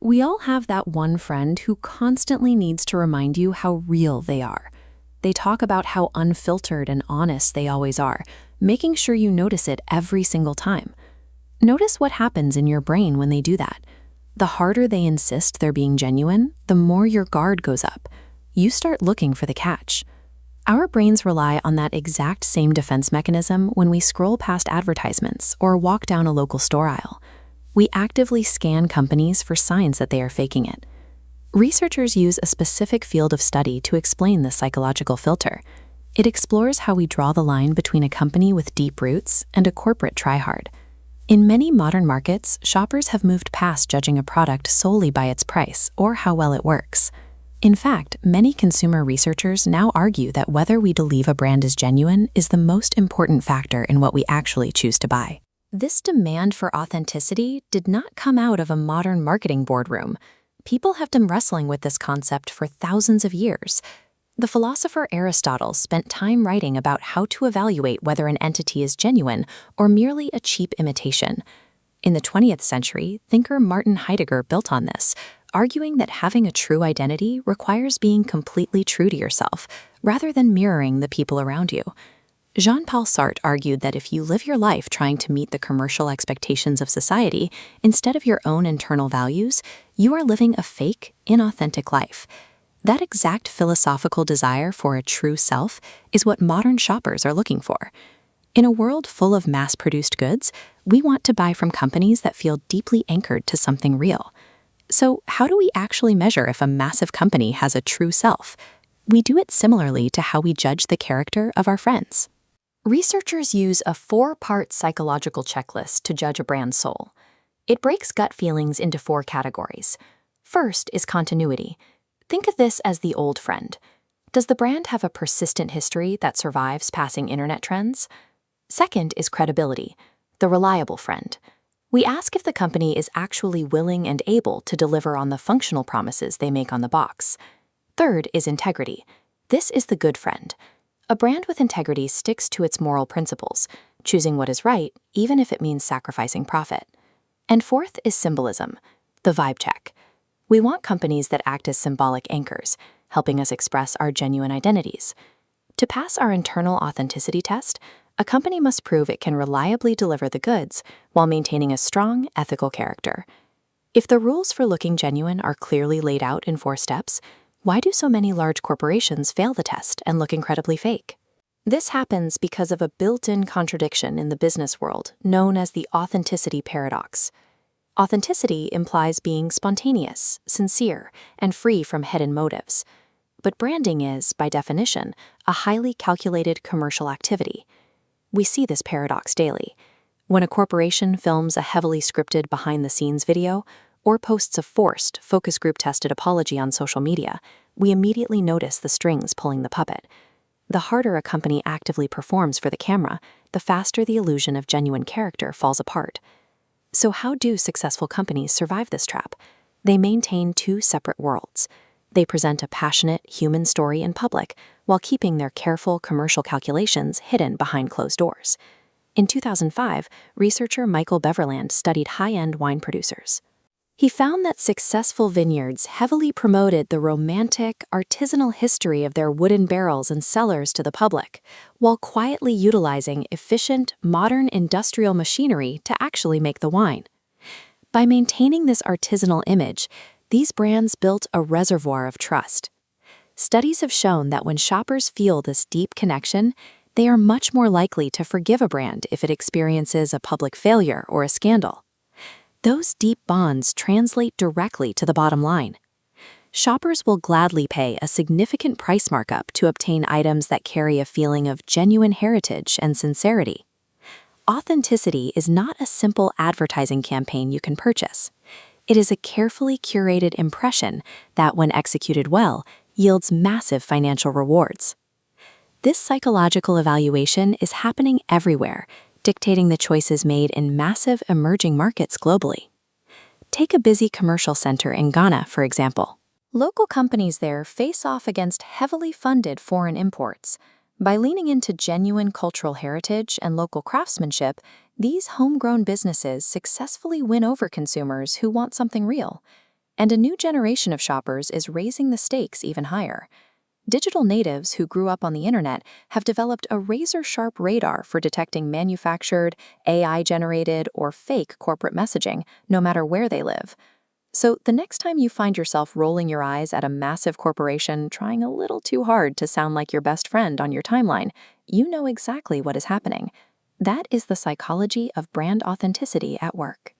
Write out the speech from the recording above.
We all have that one friend who constantly needs to remind you how real they are. They talk about how unfiltered and honest they always are, making sure you notice it every single time. Notice what happens in your brain when they do that. The harder they insist they're being genuine, the more your guard goes up. You start looking for the catch. Our brains rely on that exact same defense mechanism when we scroll past advertisements or walk down a local store aisle. We actively scan companies for signs that they are faking it. Researchers use a specific field of study to explain this psychological filter. It explores how we draw the line between a company with deep roots and a corporate tryhard. In many modern markets, shoppers have moved past judging a product solely by its price or how well it works. In fact, many consumer researchers now argue that whether we believe a brand is genuine is the most important factor in what we actually choose to buy. This demand for authenticity did not come out of a modern marketing boardroom. People have been wrestling with this concept for thousands of years. The philosopher Aristotle spent time writing about how to evaluate whether an entity is genuine or merely a cheap imitation. In the 20th century, thinker Martin Heidegger built on this, arguing that having a true identity requires being completely true to yourself, rather than mirroring the people around you. Jean-Paul Sartre argued that if you live your life trying to meet the commercial expectations of society instead of your own internal values, you are living a fake, inauthentic life. That exact philosophical desire for a true self is what modern shoppers are looking for. In a world full of mass-produced goods, we want to buy from companies that feel deeply anchored to something real. So, how do we actually measure if a massive company has a true self? We do it similarly to how we judge the character of our friends. Researchers use a 4-part psychological checklist to judge a brand's soul. It breaks gut feelings into 4 categories. First is continuity. Think of this as the old friend. Does the brand have a persistent history that survives passing internet trends? Second is credibility, the reliable friend. We ask if the company is actually willing and able to deliver on the functional promises they make on the box. Third is integrity. This is the good friend. A brand with integrity sticks to its moral principles, choosing what is right, even if it means sacrificing profit. And fourth is symbolism, the vibe check. We want companies that act as symbolic anchors, helping us express our genuine identities. To pass our internal authenticity test, a company must prove it can reliably deliver the goods while maintaining a strong, ethical character. If the rules for looking genuine are clearly laid out in 4 steps, why do so many large corporations fail the test and look incredibly fake? This happens because of a built-in contradiction in the business world known as the authenticity paradox. Authenticity implies being spontaneous, sincere, and free from hidden motives. But branding is, by definition, a highly calculated commercial activity. We see this paradox daily. When a corporation films a heavily scripted behind-the-scenes video, or posts a forced, focus group-tested apology on social media, we immediately notice the strings pulling the puppet. The harder a company actively performs for the camera, the faster the illusion of genuine character falls apart. So how do successful companies survive this trap? They maintain 2 separate worlds. They present a passionate, human story in public, while keeping their careful commercial calculations hidden behind closed doors. In 2005, researcher Michael Beverland studied high-end wine producers. He found that successful vineyards heavily promoted the romantic, artisanal history of their wooden barrels and cellars to the public, while quietly utilizing efficient, modern industrial machinery to actually make the wine. By maintaining this artisanal image, these brands built a reservoir of trust. Studies have shown that when shoppers feel this deep connection, they are much more likely to forgive a brand if it experiences a public failure or a scandal. Those deep bonds translate directly to the bottom line. Shoppers will gladly pay a significant price markup to obtain items that carry a feeling of genuine heritage and sincerity. Authenticity is not a simple advertising campaign you can purchase. It is a carefully curated impression that, when executed well, yields massive financial rewards. This psychological evaluation is happening everywhere, dictating the choices made in massive emerging markets globally. Take a busy commercial center in Ghana, for example. Local companies there face off against heavily funded foreign imports. By leaning into genuine cultural heritage and local craftsmanship, these homegrown businesses successfully win over consumers who want something real. And a new generation of shoppers is raising the stakes even higher. Digital natives who grew up on the internet have developed a razor-sharp radar for detecting manufactured, AI-generated, or fake corporate messaging, no matter where they live. So the next time you find yourself rolling your eyes at a massive corporation trying a little too hard to sound like your best friend on your timeline, you know exactly what is happening. That is the psychology of brand authenticity at work.